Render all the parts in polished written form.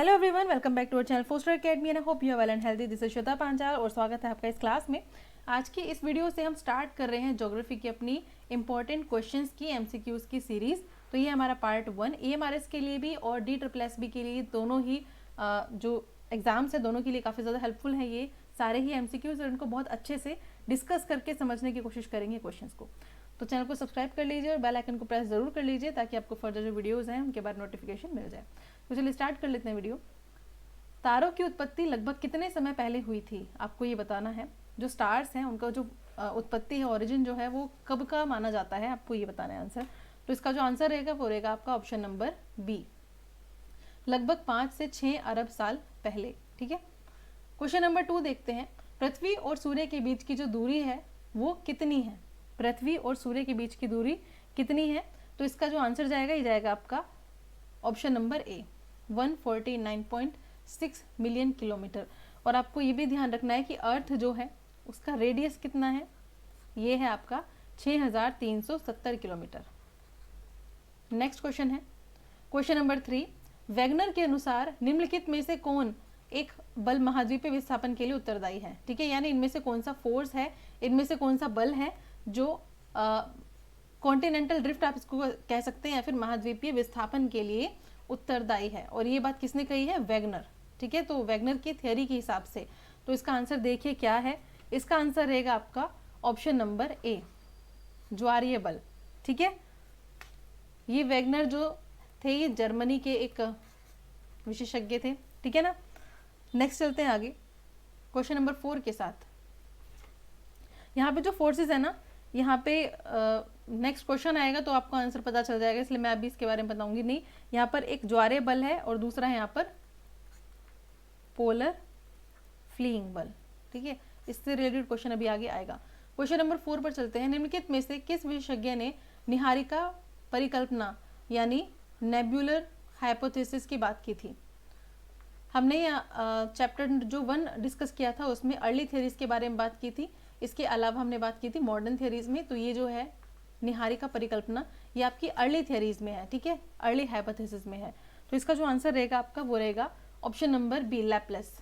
Hello everyone, welcome back to our channel Foster academy and I hope you are well and healthy. This is Shweta Panchal और स्वागत है आपका इस class में। आज की इस वीडियो से हम स्टार्ट कर रहे हैं ज्योग्राफी की अपनी इंपॉर्टेंट क्वेश्चंस की एमसीक्यूज की सीरीज। तो ये हमारा पार्ट 1 एएमआरएस के लिए भी और DSSB के लिए दोनों ही जो एग्जाम्स है दोनों के लिए काफ़ी ज़्यादा हेल्पफुल है ये सारे ही एमसीक्यूज, और इनको बहुत अच्छे से डिस्कस करके समझने की कोशिश करेंगे क्वेश्चंस को। तो चैनल को सब्सक्राइब कर लीजिए और बेल आइकन को प्रेस जरूर कर लीजिए ताकि आपको फर्दर जो वीडियोज़ हैं उनके बाद नोटिफिकेशन मिल जाए। तो चलिए स्टार्ट कर लेते हैं वीडियो। तारों की उत्पत्ति लगभग कितने समय पहले हुई थी, आपको ये बताना है। जो स्टार्स हैं उनका जो उत्पत्ति है, ओरिजिन जो है वो कब का माना जाता है, आपको ये बताना है आंसर। तो इसका जो आंसर रहेगा वो रहेगा आपका ऑप्शन नंबर बी, लगभग 5 से 6 अरब साल पहले। ठीक है, क्वेश्चन नंबर 2 देखते हैं। पृथ्वी और सूर्य के बीच की जो दूरी है वो कितनी है? पृथ्वी और सूर्य के बीच की दूरी कितनी है? तो इसका जो आंसर जाएगा ये जाएगा आपका option number A, 149.6 million kilometre. और आपको ये भी ध्यान रखना है कि अर्थ जो है उसका रेडियस कितना है, ये है आपका 6370 किलोमीटर। नेक्स्ट क्वेश्चन है क्वेश्चन नंबर 3। वैगनर के अनुसार निम्नलिखित में से कौन एक बल महाद्वीपीय विस्थापन के लिए उत्तरदायी है? ठीक है, यानी इनमें से कौन सा फोर्स है, इनमें से कौन सा बल है जो कॉन्टिनेंटल ड्रिफ्ट आप इसको कह सकते हैं या फिर महाद्वीपीय विस्थापन के लिए उत्तरदायी है। और ये बात किसने कही है? वैगनर। ठीक है, तो वैगनर की थ्योरी के हिसाब से तो इसका आंसर देखिए क्या है। इसका आंसर रहेगा आपका ऑप्शन नंबर ए, ज्वारीय बल। ठीक है, ये वैगनर जो थे ये जर्मनी के एक विशेषज्ञ थे। ठीक है ना, नेक्स्ट चलते हैं आगे क्वेश्चन नंबर 4 के साथ। यहाँ पे जो फोर्सेस है ना, यहाँ पे नेक्स्ट क्वेश्चन आएगा तो आपको आंसर पता चल जाएगा, इसलिए मैं अभी इसके बारे में बताऊंगी नहीं। यहाँ पर एक ज्वारीय बल है और दूसरा है यहाँ पर पोलर फ्लीइंग बल। ठीक है, इससे रिलेटेड क्वेश्चन अभी आगे आएगा। क्वेश्चन नंबर 4 पर चलते हैं। निम्नलिखित में से किस विशेषज्ञ ने निहारिका परिकल्पना यानी नेब्यूलर हाइपोथेसिस की बात की थी? हमने चैप्टर जो 1 डिस्कस किया था उसमें अर्ली थ्योरीज के बारे में बात की थी। इसके अलावा हमने बात की थी मॉडर्न थ्योरीज में। तो ये जो है निहारिका परिकल्पना ये आपकी अर्ली थ्योरीज में है। ठीक है, अर्ली हाइपोथेसिस में है। तो इसका जो आंसर रहेगा आपका वो रहेगा ऑप्शन नंबर बी, लैप्लेस।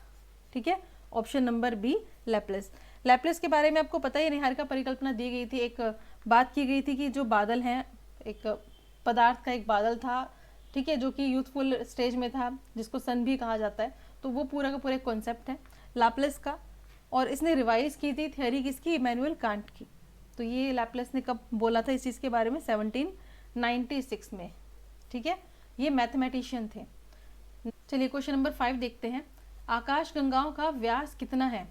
ठीक है, option number B, Laplace. Laplace के बारे में आपको पता है, निहारिका परिकल्पना दी गई थी। एक बात की गई थी कि जो बादल हैं, एक पदार्थ का एक बादल था, ठीक है, जो कि यूथफुल स्टेज में था, जिसको सन भी कहा जाता है। तो वो पूरा का पूरा एक कॉन्सेप्ट है लैप्लेस का। और इसने रिवाइज की थी थ्योरी किसकी? इमैनुअल कांट की। तो ये लैप्लेस ने कब बोला था इस चीज़ के बारे में? 1796 में। ठीक है, ये मैथमेटिशियन थे। चलिए क्वेश्चन नंबर 5 देखते हैं। आकाश गंगाओं का व्यास कितना है?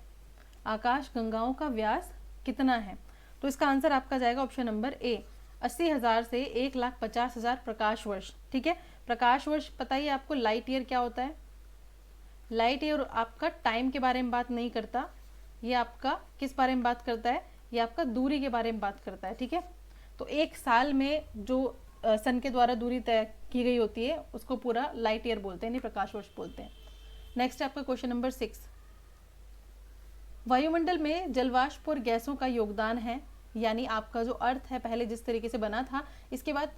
आकाश गंगाओं का व्यास कितना है? तो इसका आंसर आपका जाएगा ऑप्शन नंबर ए, 80,000 से 1,50,000 प्रकाश वर्ष। ठीक है, प्रकाश वर्ष पता ही आपको लाइट ईयर क्या होता है? लाइट ईयर आपका टाइम के बारे में बात नहीं करता, ये आपका किस बारे में बात करता है? ये आपका दूरी के बारे में बात करता है। ठीक है, तो एक साल में जो सन के द्वारा दूरी तय की गई होती है उसको पूरा लाइट ईयर बोलते हैं, नहीं प्रकाश वर्ष बोलते हैं। नेक्स्ट आपका क्वेश्चन नंबर 6। वायुमंडल में जलवाष्प और गैसों का योगदान है, यानी आपका जो अर्थ है पहले जिस तरीके से बना था, इसके बाद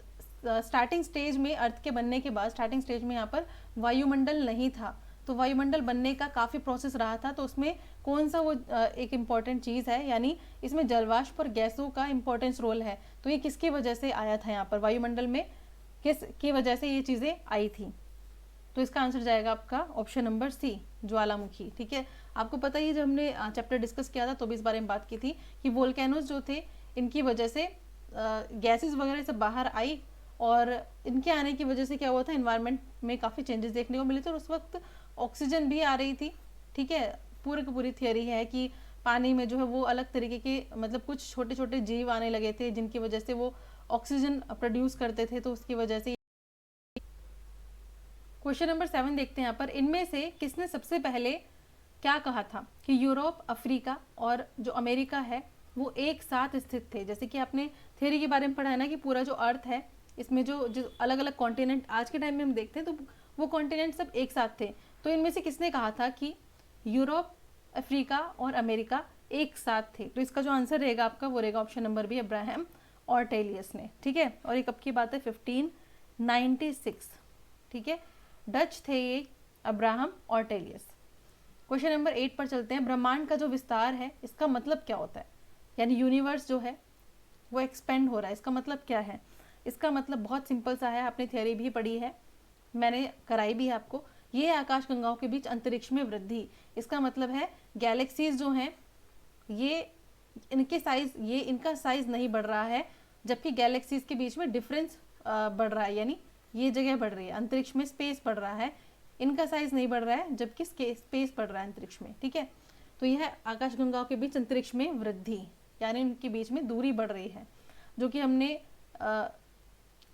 स्टार्टिंग स्टेज में, अर्थ के बनने के बाद स्टार्टिंग स्टेज में यहाँ पर वायुमंडल नहीं था। तो वायुमंडल बनने का काफ़ी प्रोसेस रहा था। तो उसमें कौन सा वो एक इम्पॉर्टेंट चीज़ है, यानी इसमें जलवाष्प और गैसों का इम्पोर्टेंस रोल है। तो ये किसकी वजह से आया था? यहाँ पर वायुमंडल में किस की वजह से ये चीज़ें आई थी? तो इसका आंसर जाएगा आपका ऑप्शन नंबर सी, ज्वालामुखी। ठीक है, आपको पता ही है जब हमने चैप्टर डिस्कस किया था तो भी इस बारे में बात की थी कि वोल्केनोज जो थे इनकी वजह से गैसेस वगैरह सब बाहर आई, और इनके आने की वजह से क्या हुआ था, इन्वायरमेंट में काफ़ी चेंजेस देखने को मिले थे और उस वक्त ऑक्सीजन भी आ रही थी। ठीक है, पूरी की पूरी थियोरी है कि पानी में जो है वो अलग तरीके के, मतलब कुछ छोटे छोटे जीव आने लगे थे जिनकी वजह से वो ऑक्सीजन प्रोड्यूस करते थे, तो उसकी वजह से। क्वेश्चन नंबर 7 देखते हैं यहाँ पर। इनमें से किसने सबसे पहले क्या कहा था कि यूरोप, अफ्रीका और जो अमेरिका है वो एक साथ स्थित थे? जैसे कि आपने थ्योरी के बारे में पढ़ा है ना कि पूरा जो अर्थ है इसमें जो जो अलग अलग कॉन्टिनेंट आज के टाइम में हम देखते हैं तो वो कॉन्टिनेंट सब एक साथ थे। तो इनमें से किसने कहा था कि यूरोप, अफ्रीका और अमेरिका एक साथ थे? तो इसका जो आंसर रहेगा आपका वो रहेगा ऑप्शन नंबर बी, अब्राहम ऑर्टेलियस ने। ठीक है, और ये कब की बात है? 1596। ठीक है, डच थे ये अब्राहम ऑर्टेलियस। क्वेश्चन नंबर 8 पर चलते हैं। ब्रह्मांड का जो विस्तार है इसका मतलब क्या होता है, यानी यूनिवर्स जो है वो एक्सपेंड हो रहा है, इसका मतलब क्या है? इसका मतलब बहुत सिंपल सा है, आपने थियोरी भी पढ़ी है, मैंने कराई भी है आपको। ये आकाश गंगाओं के बीच अंतरिक्ष में वृद्धि, इसका मतलब है गैलेक्सीज जो हैं ये इनके साइज, ये इनका साइज नहीं बढ़ रहा है, जबकि गैलेक्सीज के बीच में डिफरेंस बढ़ रहा है, यानी ये जगह बढ़ रही है, अंतरिक्ष में स्पेस बढ़ रहा है, इनका साइज नहीं बढ़ रहा है जबकि स्पेस बढ़ रहा है अंतरिक्ष में। ठीक है, तो यह आकाश गंगाओं के बीच अंतरिक्ष में वृद्धि, यानी उनके बीच में दूरी बढ़ रही है, जो कि हमने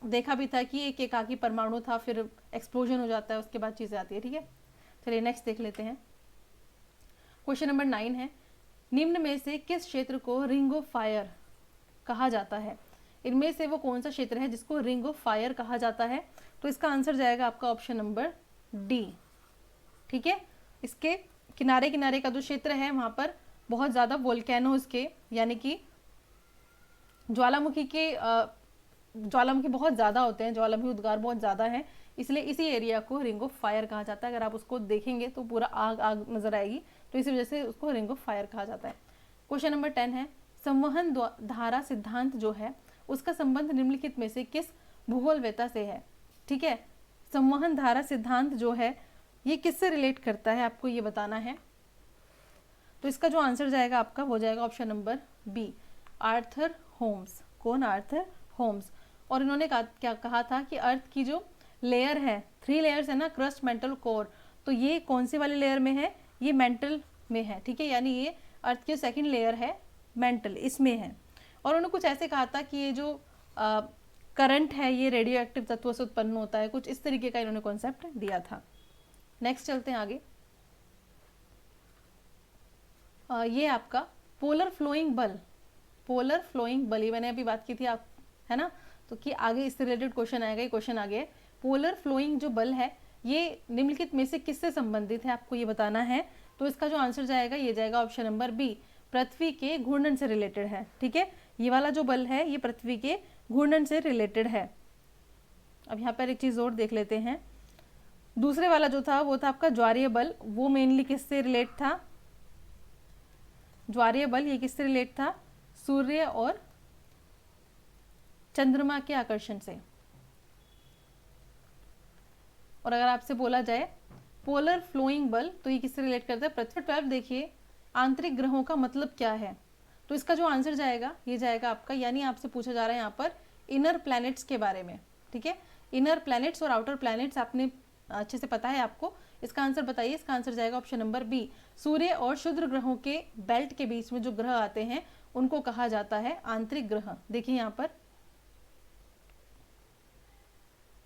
देखा भी था कि एक एकाकी परमाणु था, फिर एक्सप्लोजन हो जाता है, उसके बाद चीजें आती है। ठीक है, चलिए नेक्स्ट देख लेते हैं। क्वेश्चन नंबर 9 है, निम्न में से किस क्षेत्र को रिंग ऑफ फायर कहा जाता है? इनमें से वो कौन सा क्षेत्र है जिसको रिंग ऑफ फायर कहा जाता है? तो इसका आंसर जाएगा आपका ऑप्शन नंबर डी। ठीक है, इसके किनारे किनारे का जो क्षेत्र है वहां पर बहुत ज्यादा वोल्केनोज के, यानी कि ज्वालामुखी बहुत ज़्यादा होते हैं, ज्वालामुखी उद्गार बहुत ज़्यादा है, इसलिए इसी एरिया को रिंग ऑफ फायर कहा जाता है। अगर आप उसको देखेंगे तो पूरा आग आग नजर आएगी, तो इसी वजह से उसको रिंग ऑफ फायर कहा जाता है। क्वेश्चन नंबर 10 है, संवहन धारा सिद्धांत जो है उसका संबंध निम्नलिखित में से किस भूगोलवेत्ता से है? ठीक है, संवहन धारा सिद्धांत जो है ये किससे रिलेट करता है, आपको ये बताना है। तो इसका जो आंसर जाएगा आपका वो जाएगा option number B, Arthur Holmes. कौन? Arthur Holmes. और इन्होंने क्या कहा था कि अर्थ की जो लेयर है, 3 लेयर्स है ना, क्रस्ट, मेंटल, कोर, तो ये कौन सी वाली लेयर में है? ये मेंटल में है। ठीक है, यानी ये अर्थ की सेकंड लेयर है मेंटल, इसमें है। और उन्होंने कुछ ऐसे कहा था कि ये जो करंट है ये रेडियो एक्टिव तत्वों से उत्पन्न होता है, कुछ इस तरीके का इन्होंने कॉन्सेप्ट दिया था। नेक्स्ट चलते हैं आगे। ये आपका पोलर फ्लोइंग बल, पोलर फ्लोइंग बल, ये मैंने अभी बात की थी आप, है ना, तो कि आगे इससे रिलेटेड क्वेश्चन आएगा, ये क्वेश्चन आ गया। पोलर फ्लोइंग जो बल है ये निम्नलिखित में से किससे संबंधित है, आपको ये बताना है। तो इसका जो आंसर जाएगा ये जाएगा ऑप्शन नंबर बी, पृथ्वी के घूर्णन से रिलेटेड है। ठीक है, ये वाला जो बल है ये पृथ्वी के घूर्णन से रिलेटेड है। अब यहाँ पर एक चीज और देख लेते हैं, दूसरे वाला जो था वो था आपका ज्वारीय बल, वो मेनली किससे रिलेट था? ज्वारीय बल ये किससे रिलेट था? सूर्य और चंद्रमा के आकर्षण से। और अगर आपसे बोला जाए पोलर फ्लोइंग बल तो ये किससे रिलेट करता है? पृथ्वी पर। देखिए आंतरिक ग्रहों का मतलब क्या है, तो इसका जो आंसर जाएगा ये जाएगा आपका, यानी आपसे पूछा जा रहा है यहाँ पर इनर प्लैनेट्स के बारे में। ठीक है, इनर प्लैनेट्स और आउटर प्लैनेट्स आपने अच्छे से पता है आपको। इसका आंसर बताइए। इसका आंसर जाएगा ऑप्शन नंबर बी, सूर्य और क्षुद्र ग्रहों के बेल्ट के बीच में जो ग्रह आते हैं उनको कहा जाता है आंतरिक ग्रह। देखिए यहाँ पर,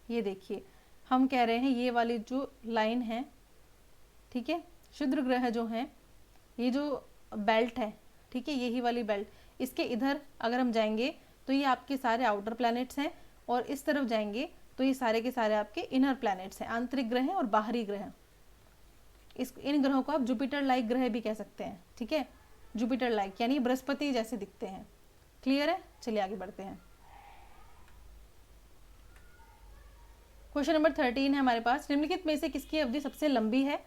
ये देखिए हम कह रहे हैं ये वाली जो लाइन है, ठीक है, क्षुद्र ग्रह जो हैं, ये जो बेल्ट है, ठीक है, यही वाली बेल्ट, इसके इधर अगर हम जाएंगे तो ये आपके सारे आउटर प्लैनेट्स हैं, और इस तरफ जाएंगे तो ये सारे के सारे आपके इनर प्लैनेट्स हैं, आंतरिक ग्रह और बाहरी ग्रह। इन ग्रहों को आप जुपिटर लाइक ग्रह भी कह सकते हैं। ठीक है, जुपिटर लाइक यानी बृहस्पति जैसे दिखते हैं। क्लियर है? चलिए आगे बढ़ते हैं। क्वेश्चन नंबर 13 है हमारे पास, निम्नलिखित में से किसकी अवधि सबसे लंबी है?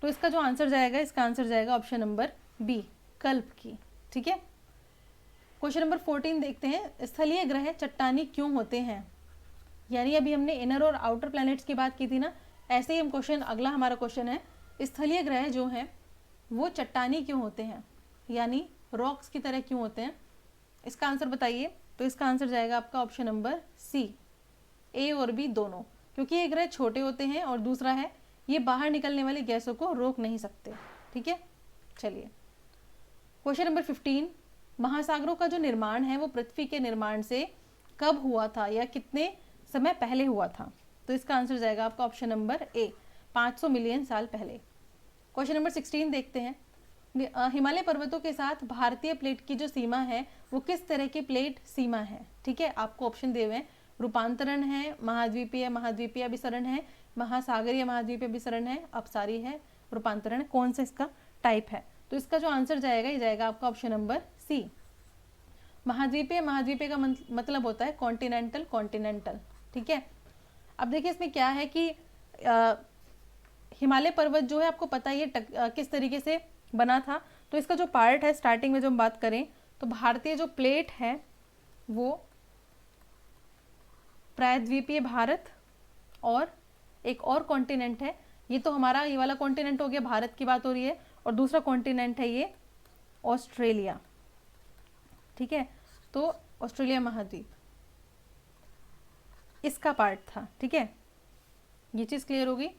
तो इसका जो आंसर जाएगा, इसका आंसर जाएगा ऑप्शन नंबर बी, कल्प की। ठीक है, क्वेश्चन नंबर 14 देखते हैं, स्थलीय ग्रह चट्टानी क्यों होते हैं? यानी अभी हमने इनर और आउटर प्लैनेट्स की बात की थी ना, ऐसे ही हम क्वेश्चन, अगला हमारा क्वेश्चन है स्थलीय ग्रह जो हैं वो चट्टानी क्यों होते हैं, यानी रॉक्स की तरह क्यों होते हैं? इसका आंसर बताइए। तो इसका आंसर जाएगा आपका ऑप्शन नंबर सी, ए और बी दोनों, क्योंकि ये ग्रह छोटे होते हैं और दूसरा है ये बाहर निकलने वाली गैसों को रोक नहीं सकते। ठीक है, चलिए क्वेश्चन नंबर 15, महासागरों का जो निर्माण है वो पृथ्वी के निर्माण से कब हुआ था या कितने समय पहले हुआ था? तो इसका आंसर जाएगा आपका ऑप्शन नंबर ए, 500 मिलियन साल पहले। क्वेश्चन नंबर 16 देखते हैं, हिमालय पर्वतों के साथ भारतीय प्लेट की जो सीमा है वो किस तरह की प्लेट सीमा है? ठीक है, आपको ऑप्शन दिए हुए हैं, रूपांतरण है, महाद्वीपीय महाद्वीपीय अभिसरण है, महासागरीय महाद्वीपीय अभिसरण है, अपसारी है, रूपांतरण, कौन सा इसका टाइप है? तो इसका जो आंसर जाएगा ये जाएगा आपका ऑप्शन नंबर सी, महाद्वीपीय महाद्वीपीय का मतलब होता है कॉन्टिनेंटल कॉन्टिनेंटल। ठीक है, अब देखिए इसमें क्या है कि हिमालय पर्वत जो है आपको पता ही है किस तरीके से बना था। तो इसका जो पार्ट है स्टार्टिंग में जो हम बात करें तो भारतीय जो प्लेट है वो प्रायद्वीपीय भारत और एक और कॉन्टिनेंट है, ये तो हमारा ये वाला कॉन्टिनेंट हो गया, भारत की बात हो रही है, और दूसरा कॉन्टिनेंट है ये ऑस्ट्रेलिया। ठीक है, तो ऑस्ट्रेलिया महाद्वीप इसका पार्ट था। ठीक है, ये चीज़ क्लियर होगी।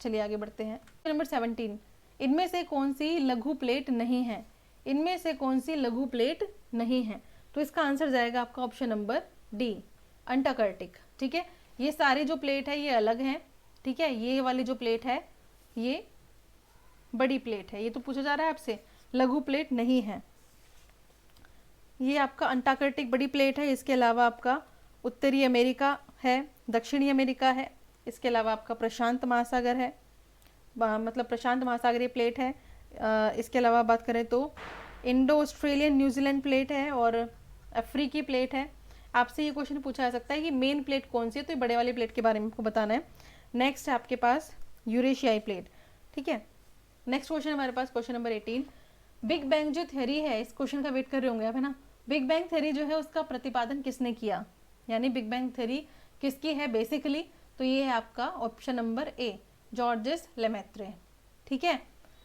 चलिए आगे बढ़ते हैं। नंबर 17, इनमें से कौन सी लघु प्लेट नहीं है? इनमें से कौन सी लघु प्लेट नहीं है? तो इसका आंसर जाएगा आपका ऑप्शन नंबर डी, अंटार्कटिक। ठीक है, ये सारी जो प्लेट है ये अलग हैं। ठीक है, ये वाली जो प्लेट है ये बड़ी प्लेट है, ये तो पूछा जा रहा है आपसे, लघु प्लेट नहीं है। ये आपका अंटार्कटिक बड़ी प्लेट है, इसके अलावा आपका उत्तरी अमेरिका है, दक्षिणी अमेरिका है, इसके अलावा आपका प्रशांत महासागर है, मतलब प्रशांत महासागरीय प्लेट है। इसके अलावा बात करें तो इंडो ऑस्ट्रेलियन न्यूजीलैंड प्लेट है और अफ्रीकी प्लेट है। आपसे ये क्वेश्चन पूछा जा सकता है कि मेन प्लेट कौन सी है, तो ये बड़े वाली प्लेट के बारे में आपको बताना है। नेक्स्ट है आपके पास यूरेशियाई प्लेट। ठीक है, नेक्स्ट क्वेश्चन हमारे पास क्वेश्चन नंबर 18, बिग बैंग जो थ्योरी है, इस क्वेश्चन का वेट कर रहे होंगे आप, है ना। बिग बैंग थ्योरी जो है उसका प्रतिपादन किसने किया, यानी बिग बैंग थ्योरी किसकी है बेसिकली, तो ये है आपका option number A, George's Lemaître. ठीक है,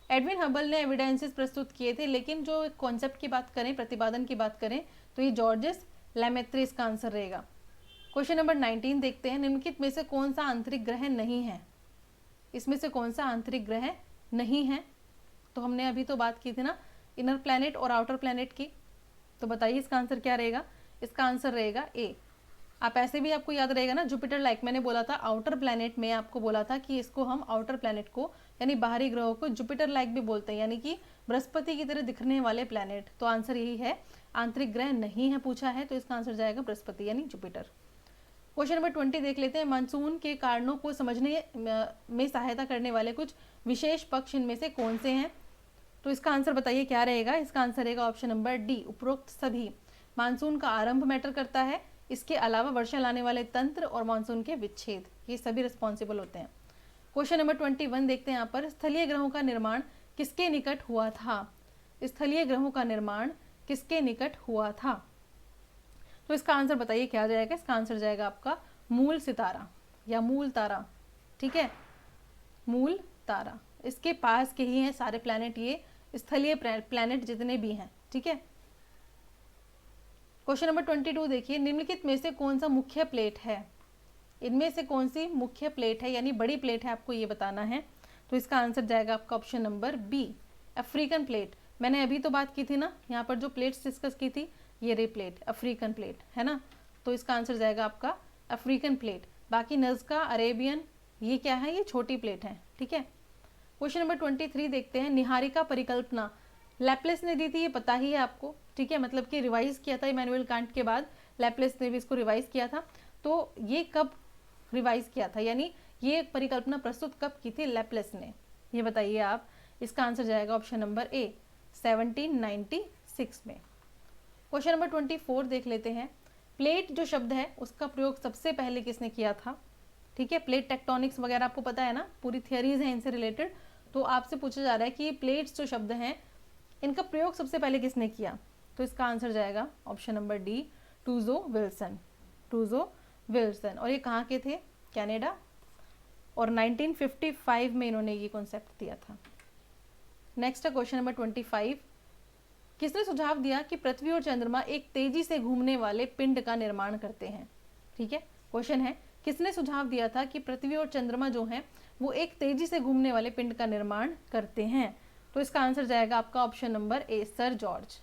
एडविन हबल ने एविडेंसेस प्रस्तुत किए थे, लेकिन जो कॉन्सेप्ट की बात करें, प्रतिपादन की बात करें, तो ये जॉर्जेस लेमेत्रे इसका आंसर रहेगा। क्वेश्चन नंबर 19 देखते हैं, निम्नलिखित में से कौन सा आंतरिक ग्रह नहीं है? इसमें से कौन सा आंतरिक ग्रह नहीं है? तो हमने अभी तो बात की थी ना इनर प्लैनेट और आउटर प्लैनेट की, तो बताइए इसका आंसर क्या रहेगा? इसका आंसर रहेगा ए। आप ऐसे भी आपको याद रहेगा ना, जुपिटर लाइक मैंने बोला था, आउटर प्लैनेट में आपको बोला था कि इसको हम आउटर प्लैनेट को यानी बाहरी ग्रहों को जुपिटर लाइक भी बोलते हैं, यानी कि बृहस्पति की तरह दिखने वाले प्लैनेट। तो आंसर यही है, आंतरिक ग्रह नहीं है पूछा है, तो इसका आंसर जाएगा बृहस्पति यानी जुपिटर। क्वेश्चन नंबर 20 देख लेते हैं, मानसून के कारणों को समझने में सहायता करने वाले कुछ विशेष पक्ष इनमें से कौन से हैं? तो इसका आंसर बताइए क्या रहेगा? इसका आंसर रहेगा ऑप्शन नंबर डी, उपरोक्त सभी। मानसून का आरंभ मैटर करता है, इसके अलावा वर्षा लाने वाले तंत्र और मानसून के विच्छेद, ये सभी रिस्पॉन्सिबल होते हैं। क्वेश्चन नंबर 21 देखते हैं यहाँ पर, स्थलीय ग्रहों का निर्माण किसके निकट हुआ था? स्थलीय ग्रहों का निर्माण किसके निकट हुआ था? तो इसका आंसर बताइए क्या जाएगा? इसका आंसर जाएगा आपका मूल सितारा या मूल तारा। ठीक है, मूल तारा, इसके पास के ही हैं सारे प्लैनेट, ये स्थलीय प्लैनेट जितने भी हैं। ठीक है, क्वेश्चन नंबर 22 देखिए, निम्नलिखित में से कौन सा मुख्य प्लेट है? इनमें से कौन सी मुख्य प्लेट है यानी बड़ी प्लेट है, आपको ये बताना है। तो इसका आंसर जाएगा आपका option number B, African plate. मैंने अभी तो बात की थी ना, यहाँ पर जो प्लेट्स डिस्कस की थी, ये रे प्लेट अफ्रीकन प्लेट है ना, तो इसका आंसर जाएगा आपका अफ्रीकन प्लेट। बाकी नज़का, अरेबियन, ये क्या है? ये छोटी प्लेट है। ठीक है, क्वेश्चन नंबर 23 देखते हैं, निहारिका परिकल्पना लैप्लेस ने दी थी, ये पता ही है आपको। ठीक है, मतलब कि रिवाइज किया था इमैनुअल कांट के बाद, लैप्लेस ने भी इसको रिवाइज किया था। तो ये कब रिवाइज किया था, यानी ये परिकल्पना प्रस्तुत कब की थी लैप्लेस ने, ये बताइए आप। इसका आंसर जाएगा ऑप्शन नंबर ए, 1796 में। क्वेश्चन नंबर 24 देख लेते हैं, प्लेट जो शब्द है उसका प्रयोग सबसे पहले किसने किया था? ठीक है, प्लेट टेक्टोनिक्स वगैरह आपको पता है ना, पूरी थियरीज हैं इनसे रिलेटेड। तो आपसे पूछा जा रहा है कि प्लेट्स जो शब्द हैं इनका प्रयोग सबसे पहले किसने किया? तो इसका आंसर जाएगा option number D, टूजो Wilson. टूजो Wilson, और ये कहाँ के थे? कनाडा, और 1955 में इन्होंने ये कॉन्सेप्ट दिया था। नेक्स्ट है क्वेश्चन नंबर 25, किसने सुझाव दिया कि पृथ्वी और चंद्रमा एक तेजी से घूमने वाले पिंड का निर्माण करते हैं? ठीक है, क्वेश्चन है किसने सुझाव दिया था कि पृथ्वी और चंद्रमा जो है वो एक तेजी से घूमने वाले पिंड का निर्माण करते हैं? तो इसका आंसर जाएगा आपका option number A, sir George.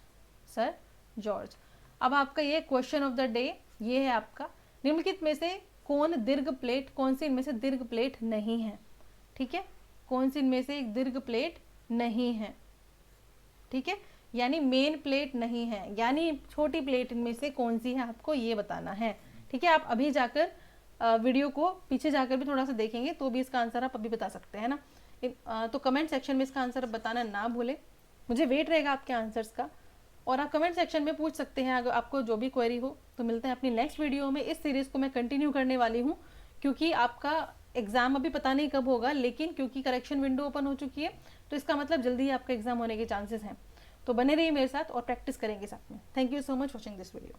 Sir George. अब आपका ये क्वेश्चन ऑफ द डे ये है आपका, निम्नलिखित में से कौन दीर्घ प्लेट, कौन सी इनमें से दीर्घ प्लेट नहीं है? ठीक है, कौन सी इनमें से एक दीर्घ प्लेट नहीं है? ठीक है, यानी मेन प्लेट नहीं है, यानी छोटी प्लेट इनमें से कौन सी है, आपको ये बताना है। ठीक है, आप अभी जाकर वीडियो को पीछे जाकर भी थोड़ा सा देखेंगे तो भी इसका आंसर आप अभी बता सकते हैं ना। तो कमेंट सेक्शन में इसका आंसर बताना ना भूलें, मुझे वेट रहेगा आपके आंसर्स का। और आप कमेंट सेक्शन में पूछ सकते हैं अगर आपको जो भी क्वेरी हो। तो मिलते हैं अपनी नेक्स्ट वीडियो में। इस सीरीज़ को मैं कंटिन्यू करने वाली हूँ क्योंकि आपका एग्जाम अभी पता नहीं कब होगा, लेकिन क्योंकि करेक्शन विंडो ओपन हो चुकी है तो इसका मतलब जल्दी ही आपका एग्जाम होने के चांसेस हैं। तो बने रहिए मेरे साथ और प्रैक्टिस करेंगे साथ में। Thank you so much watching this video.